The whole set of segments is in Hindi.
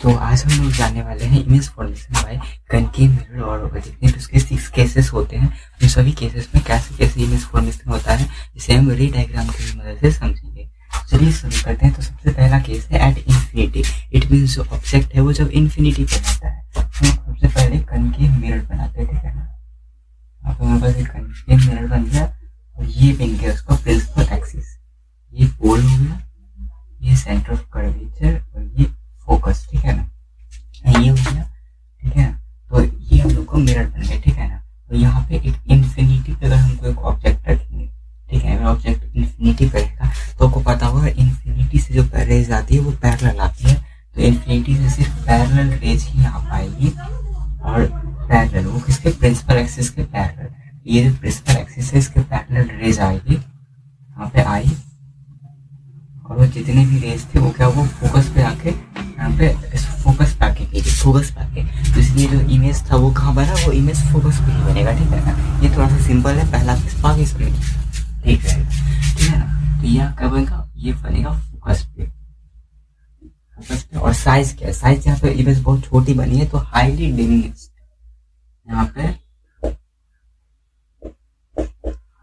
तो आज हम लोग जानने वाले हैं image formation by concave mirror और जितने भी उसके 6 केसेस होते हैं उन सभी केसेस में कैसे कैसे इमेज फॉर्मेशन होता है इसे हम रे डायग्राम की मदद से समझेंगे। चलिए शुरू करते हैं। तो सबसे पहला केस है एट इन्फिनिटी। इट मीन्स जो ऑब्जेक्ट है वो जब इन्फिनिटी पे रहता है तो हम सबसे पहले कनकेव मिरर बनाते हैं, ठीक है ना। अब हमारे पास एक कनकेव मिरर बन गया और ये बन गया उसका प्रिंसिपल एक्सिस। ये पोल हो गया, ये सेंटर ऑफ कर्वेचर और ये फोकस, ठीक है ना। ये हो गया, ठीक है ना। तो ये हम लोग को मिरर बन गया, ठीक है ना। तो यहाँ पे एक इन्फिनिटी पे अगर हम कोई ऑब्जेक्ट रखेंगे, ठीक है, अगर ऑब्जेक्ट इन्फिनिटी पे रहेगा तो आपको पता होगा इन्फिनिटी से जो रेज आती है वो पैरेलल आती है। तो इन्फिनिटी से सिर्फ पैरेलल रेज ही आ पाएगी और पैरेलल वो किसके प्रिंसिपल एक्सिस के पैरेलल। ये जो प्रिंसिपल एक्सिस है इसके पैरेलल रेज आएगी, यहाँ पे आई और वो जितने भी रेज थे वो क्या वो फोकस पे आके यहाँ पे फोकस पे आके फोकस पे आके, तो इसलिए जो इमेज था वो कहाँ बना, वो इमेज फोकस पे ही बनेगा, ठीक है ना। ये थोड़ा सा सिंपल है, पहला बाकी समझ ठीक है, ठीक है ना। तो यह क्या बनेगा, ये बनेगा फोकस पे, फोकस पे। और साइज क्या है, साइज यहाँ पे इमेज बहुत छोटी बनी है तो हाईली डिमिनिश्ड, यहाँ पे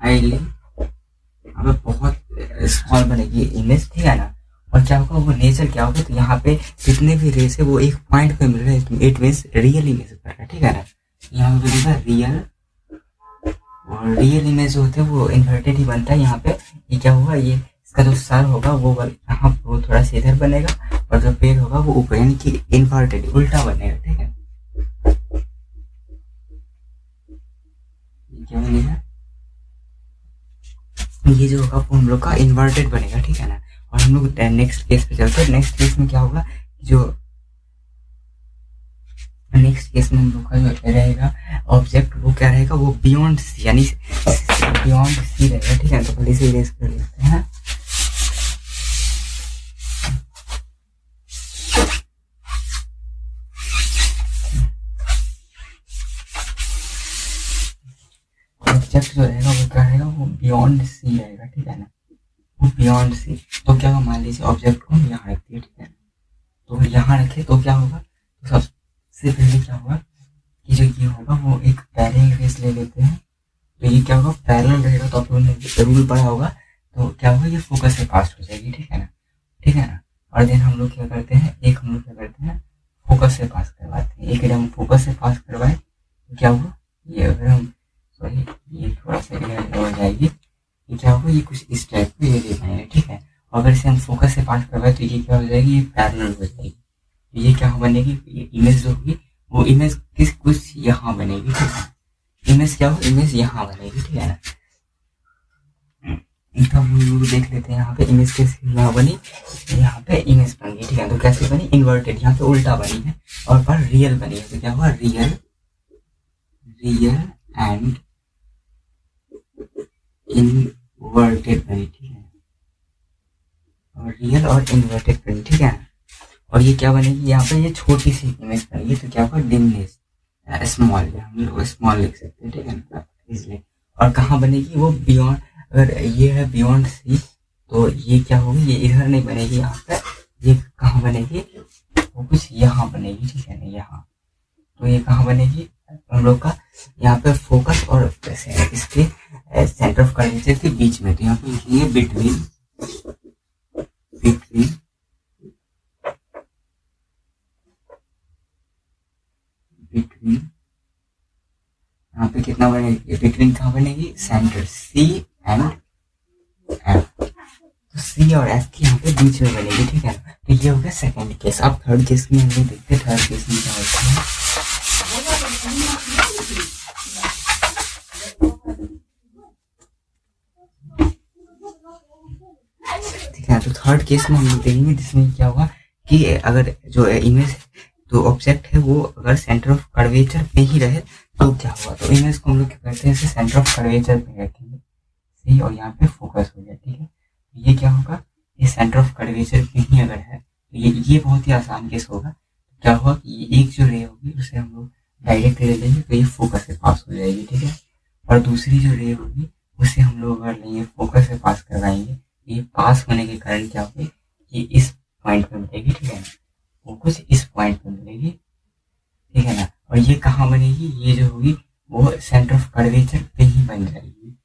हाईली यहाँ पे बहुत स्मॉल बनेगी इमेज, ठीक है ना। और क्या होगा वो नेचर क्या होगा, तो यहाँ पे जितने भी रेस है वो एक पॉइंट पे मिल रहे हैं, इट मीन्स रियल इमेज कर रहा है, ठीक है ना। यहाँ पे बनेगा रियल और रियल इमेज जो होते हैं वो इन्वर्टेड ही बनता है। यहाँ पे ये क्या होगा, ये इसका जो सर होगा वो यहाँ वो थोड़ा सा इधर बनेगा और जो पेड़ होगा वो ऊपर यानी कि इन्वर्टेड उल्टा बनेगा, ठीक है। क्या बनेगा, ये जो होगा वो हम लोग का इन्वर्टेड बनेगा, ठीक है ना। और हम लोग नेक्स्ट केस पे चलते हैं। नेक्स्ट केस में क्या होगा, जो नेक्स्ट केस में हम लोग का जो रहेगा ऑब्जेक्ट वो क्या रहेगा, वो बियॉन्ड सी यानी बियॉन्ड सी रहेगा, ठीक है। तो पहले से इरेज कर लेते हैं। ऑब्जेक्ट जो रहेगा वो क्या रहेगा, वो बियॉन्ड सी रहेगा, ठीक है ना। वो बियॉन्ड सी तो क्या होगा, मान लीजिए ऑब्जेक्ट को हम यहाँ रखते हैं, ठीक है। तो यहाँ रखे तो क्या होगा, तो सबसे पहले क्या होगा कि जो ये होगा वो एक पैरेलल रेस ले लेते हैं। तो ये क्या होगा, पैरेलल रहेगा तो आप लोगों ने रूल पढ़ा होगा। तो क्या होगा, ये फोकस से पास हो जाएगी, ठीक है ना, ठीक है ना। और देन हम लोग क्या करते हैं, एक हम लोग क्या करते हैं फोकस से पास करवाते हैं। एक हम फोकस से पास करवाए तो क्या होगा, ये अगर हम सॉरी ये थोड़ा सा हो जाएगी, ये क्या होगा, ये कुछ इस टाइप को ये देखना है, ठीक है। और अगर इसे हम फोकस से पास करवाए तो ये क्या हो जाएगी, ये पैरेलल हो जाएगी। तो ये क्या बनेगी, ये इमेज जो होगी वो इमेज किस कुछ यहाँ बनेगी, ठीक है। इमेज क्या हो, इमेज यहाँ बनेगी, ठीक है ना। इनका हम लोग देख लेते हैं। यहाँ पे इमेज कैसे यहाँ बनी, यहाँ पे इमेज बन गई, ठीक है। तो कैसे बनी, इन्वर्टेड, यहाँ पे उल्टा बनी है और पर रियल बनी है। तो क्या हुआ, रियल रियल एंड इन्वर्टेड बनी, ठीक है। और रियल और इन्वर्टेड बनी, ठीक है। और ये क्या बनेगी, यहाँ पे ये छोटी सी इमेज बनेगी तो क्या होगा, डिमनेस स्मॉल, हम लोग स्मॉल लिख सकते हैं, ठीक है ना, इसलिए। और कहाँ बनेगी वो, बियॉन्ड, अगर ये है बियॉन्ड सी तो ये क्या होगी, ये इधर नहीं बनेगी, यहाँ पे ये कहाँ बनेगी, वो कुछ यहाँ बनेगी, ठीक है ना, यहाँ। तो ये कहाँ बनेगी, हम लोग का यहाँ पे फोकस और इसके सेंटर ऑफ कर्वेचर के बीच में। तो यहाँ पे लिखेंगे बिटवीन बिटवीन बिटवीन, यहाँ पे कितना बनेगी, बिटवीन कहाँ बनेगी, सेंटर सी एंड एफ। तो सी और एफ की यहाँ पे बीच में बनेगी, ठीक है ना। तो ये हो गया सेकंड केस। अब थर्ड केस में हम लोग देखते हैं थर्ड केस में क्या होता है। ठीक है, तो थर्ड केस में हम लोग देखेंगे जिसमें क्या होगा कि अगर जो इमेज तो ऑब्जेक्ट है वो अगर सेंटर ऑफ कर्वेचर पे ही रहे तो क्या हुआ, तो इमेज को हम लोग क्या करते हैं, इसे सेंटर ऑफ कर्वेचर पे रखेंगे सी और यहाँ पे फोकस हो गया, ठीक है। ये क्या होगा, ये सेंटर ऑफ कर्वेचर पे ही अगर है तो ये बहुत ही आसान केस होगा। क्या होगा कि एक जो रे होगी उसे हम लोग डायरेक्ट ले लेंगे तो ये फोकस से पास हो जाएगी, ठीक है। और दूसरी जो रे होगी उसे हम लोग अगर लेंगे फोकस से पास करवाएंगे, ये पास होने के कारण क्या होगी, ये इस पॉइंट पे मिलेगी, ठीक है ना। वो कुछ इस पॉइंट पे मिलेगी, ठीक है ना। और ये कहाँ बनेगी, ये जो होगी वो सेंटर ऑफ कर्वेचर पे ही बन जाएगी,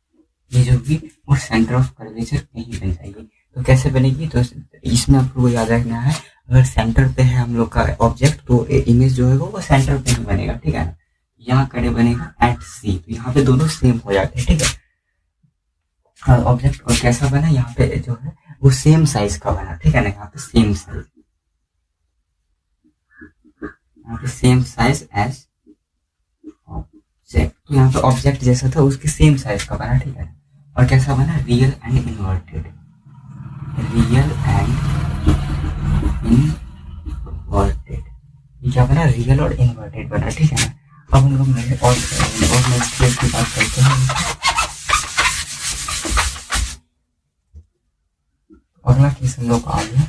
ये जो होगी वो सेंटर ऑफ कर्वेचर पे ही बन जाएगी। तो कैसे बनेगी, तो इसमें आपको याद रखना है, अगर सेंटर पे है हम लोग का ऑब्जेक्ट तो इमेज जो है वो सेंटर पे ही बनेगा, ठीक है ना। यहाँ करे बनेगा एट सी, तो यहाँ पे दोनों सेम हो जाते हैं, ठीक है। ऑब्जेक्ट और कैसा बना, यहाँ पे जो है वो सेम साइज का बना, ठीक है ना। यहाँ पे सेम साइज, यहाँ पे सेम साइज एज ऑब्जेक्ट, तो यहाँ पे ऑब्जेक्ट जैसा था उसके सेम साइज का बना, ठीक है। और कैसा बना, real and inverted, real and inverted, ये क्या बना, रियल और इन्वर्टेड बना, ठीक है ना। अब हम लोग और नेक्स्ट केस की बात करते हैं। अगला केस हम लोग आ गया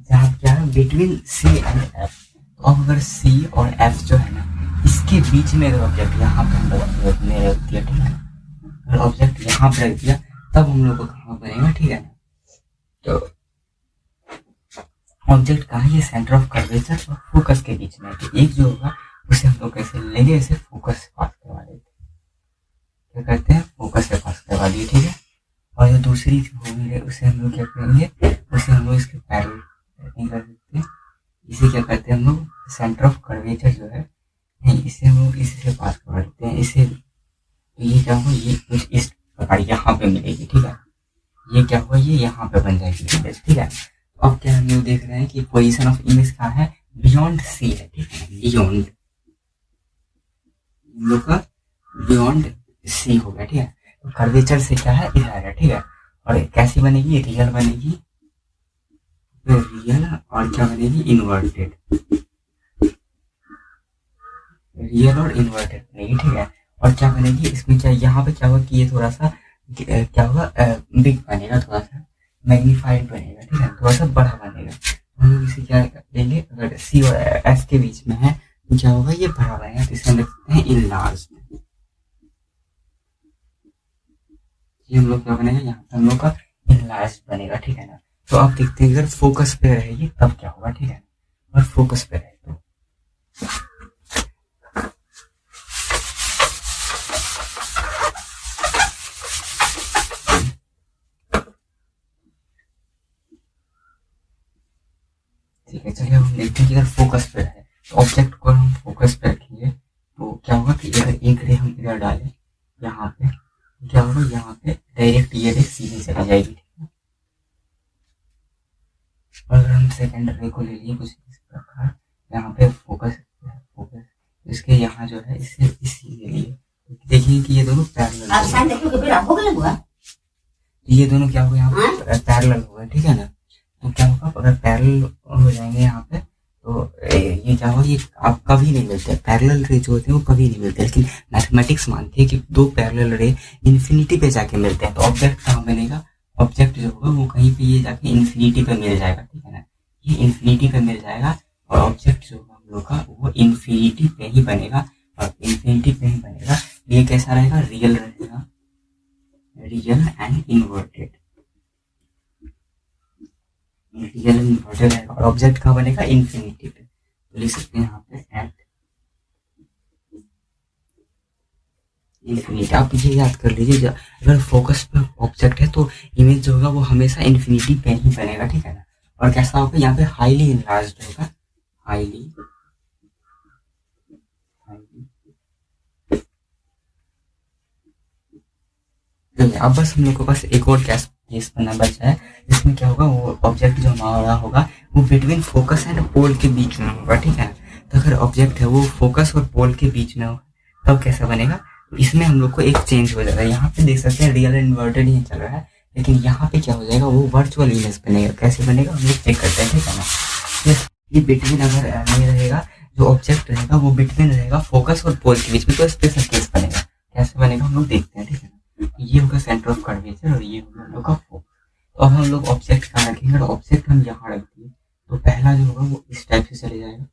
जहाँ क्या है, बिटवीन सी एंड एफ। अब अगर सी और एफ जो है ना, इसके बीच में अगर ऑब्जेक्ट यहाँ पे हम लोग ने रख दिया, ठीक है। अगर ऑब्जेक्ट यहाँ पे रख दिया तब हम लोग को कहाँ बनेगा, ठीक है ना। तो ऑब्जेक्ट कहाँ है, ये सेंटर ऑफ कर्वेचर और फोकस के बीच में, तो एक जो होगा उसे हम लोग कैसे लेंगे, इसे फोकस से पास करवा देते, क्या करते हैं, फोकस से पास करवा दिए, ठीक है। और जो दूसरी होगी उसे हम लोग क्या करेंगे, उसे हम लोग इसके पैरेलल कर देते हैं, इसे क्या करते हैं हम लोग, सेंटर ऑफ कर्वेचर जो है नहीं, इसे हम लोग इसी से पास करवा देते हैं, इसे। तो ये क्या होगा, ये कुछ इस प्रकार यहाँ पे मिलेगी, ठीक है। ये क्या हुआ, ये यहाँ पे बन जाएगी इमेज, ठीक है। अब क्या हम लोग देख रहे हैं कि पोजीशन ऑफ इमेज कहाँ है, बियॉन्ड सी है, ठीक है, बियॉन्ड, हम लोग का बियॉन्ड सी हो गया, ठीक है। तो कर्वेचर से क्या है, इधर है, ठीक है। और कैसी बनेगी, रियल बनेगी, तो रियल और क्या बनेगी, इन्वर्टेड, रियल और इन्वर्टेड बनेगी, ठीक है। और क्या बनेगी इसमें, क्या यहाँ पे क्या होगा कि ये थोड़ा सा क्या होगा, बिग बनेगा, थोड़ा सा मैग्नीफाइड बनेगा, ठीक है, थोड़ा सा बड़ा बनेगा। हम लोग इसे क्या देंगे, अगर सी और एफ के बीच में है तो क्या होगा, ये बड़ा बनेगा, तो इसे हम लिखते हैं इनलार्ज। ये हम लोग क्या बनेगा, यहाँ पे हम लोग का इनलार्ज बनेगा, ठीक है ना। तो आप देखते हैं अगर फोकस पे रहेगी तब क्या होगा, ठीक है। और फोकस पे रहे तो ठीक है। चलिए हम देखते हैं कि अगर फोकस पे रहे तो ऑब्जेक्ट को हम फोकस पे रखेंगे तो क्या होगा कि अगर एक रे हम इधर डालें यहाँ पे, क्या होगा, यहाँ पे डायरेक्ट ये रे सीधे चली जाएगी, ठीक है। और अगर हम सेकेंड रे को ले लिए कुछ इस प्रकार, यहाँ पे फोकस इसके यहाँ जो है इससे इसी ले लिए, देखिए कि ये दोनों पैरेलल, ये दोनों क्या होगा, यहाँ पे पैरेलल होगा, ठीक है ना। तो क्या होगा, अगर पैरेलल हो जाएंगे यहाँ पे तो ये क्या होगा, ये आप कभी नहीं मिलते, पैरेलल रे जो होते हैं वो कभी नहीं मिलते, लेकिन मैथमेटिक्स मानती है कि दो पैरेलल रे इन्फिनिटी पे जाके मिलते हैं। तो ऑब्जेक्ट कहाँ बनेगा, ऑब्जेक्ट जो होगा वो कहीं पे ये जाके इन्फिनिटी पे मिल जाएगा, ठीक है ना। ये इन्फिनिटी पे मिल जाएगा और ऑब्जेक्ट जो होगा हम लोग का वो इन्फिनिटी पे ही बनेगा, और इन्फिनिटी पे ही बनेगा। ये कैसा रहेगा, रियल रहेगा, real and inverted, real and inverted रहेगा। और ऑब्जेक्ट कहाँ बनेगा, इन्फिनिटी पे, तो लिख सकते हैं यहाँ पे एट इन्फिनिटी। आप ये याद कर लीजिए, अगर फोकस पे ऑब्जेक्ट है तो इमेज जो होगा वो हमेशा इन्फिनिटी पे ही बनेगा, ठीक है ना। और कैसा होगा, यहाँ पे हाईली इनलार्ज्ड होगा, हाईली अब बस हम लोग के पास एक और केस बनना बचा है, इसमें क्या होगा, वो ऑब्जेक्ट जो हमारा होगा वो बिटवीन फोकस एंड पोल के बीच में होगा, ठीक है। तो अगर ऑब्जेक्ट है वो फोकस और पोल के बीच में होगा तब कैसा बनेगा, तो इसमें हम लोग को एक चेंज हो जाएगा। यहाँ पे देख सकते हैं रियल एंड इन्वर्टेड ही चल रहा है, लेकिन यहाँ पे क्या हो जाएगा, वो वर्चुअल इमेज बनेगा। कैसे बनेगा हम लोग चेक करते हैं, ठीक है ना। ये बिटवीन अगर नहीं रहेगा, जो ऑब्जेक्ट रहेगा वो बिटवीन रहेगा फोकस और पोल के बीच में, तो स्पेशल केस बनेगा। कैसे बनेगा हम लोग देखते हैं, ठीक है ना। ये होगा सेंटर ऑफ कर्वेचर और ये होगा हम लोग का फोकस। तो अब हम लोग ऑब्जेक्ट कहाँ रखेंगे, और ऑब्जेक्ट हम यहाँ रख दिए तो पहला जो होगा वो इस टाइप से चले जाएगा,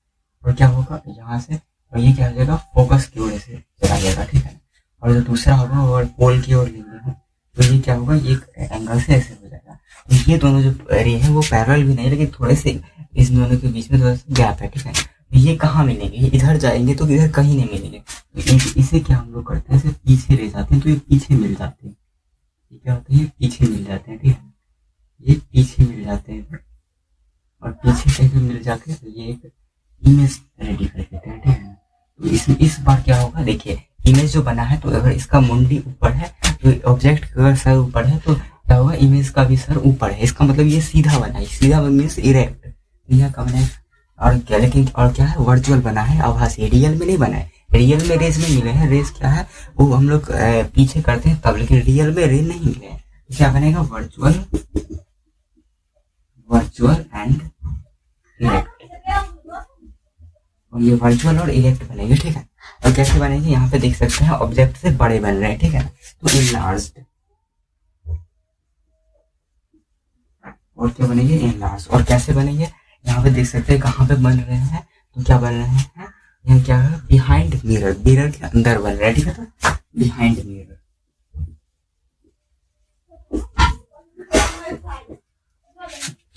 और क्या होगा यहाँ से, और ये क्या हो जाएगा, फोकस की ओर से चला जाएगा, ठीक है। और जो दूसरा होगा वो पोल की ओर लेंगे हम तो ये क्या होगा, ये एंगल से ऐसे हो जाएगा। तो ये दोनों जो रे है वो पैरेलल भी नहीं, लेकिन थोड़े से इस दोनों के बीच में थोड़ा सा गैप है, ठीक है। तो ये कहाँ मिलेंगे, ये इधर जाएंगे तो इधर कहीं नहीं मिलेंगे, तो इसे क्या हम लोग करते हैं, इसे पीछे ले जाते हैं, तो ये पीछे मिल जाते हैं। ये क्या होता है, ये पीछे मिल जाते हैं, ठीक है, ये पीछे मिल जाते हैं, और पीछे कैसे मिल जाते हैं, तो ये एक इमेज रेडी कर देते हैं, ठीक है। तो इस बार क्या होगा, देखिए इमेज जो बना है, तो अगर इसका मुंडी ऊपर है, तो ऑब्जेक्ट का सर ऊपर है, तो क्या होगा, इमेज का भी सर ऊपर है, इसका मतलब ये सीधा बना है, सीधा मीन्स इरेक्ट, यह का बना है। और क्या, लेकिन और क्या है, वर्चुअल बना है, आभासी, रियल में नहीं बना है। रियल में रेज नहीं मिले हैं, रेज क्या है वो हम लोग पीछे करते हैं तब, लेकिन रियल में रेज नहीं मिले हैं। क्या बनेगा, वर्चुअल एंड इरेक्ट, और ये वर्चुअल और इरेक्ट बनेंगे, ठीक है। और कैसे बनेंगे, यहाँ पे देख सकते हैं ऑब्जेक्ट से बड़े बन रहे हैं, ठीक है, तो इनलार्ज्ड, और क्या बनेंगे, इनलार्ज। और कैसे बनेंगे, यहाँ पे देख सकते हैं कहाँ पे बन रहे हैं, तो क्या बन रहे हैं, यहाँ क्या है, बिहाइंड मिरर, मिरर के अंदर बन रहे हैं, ठीक है, तो बिहाइंड मिरर।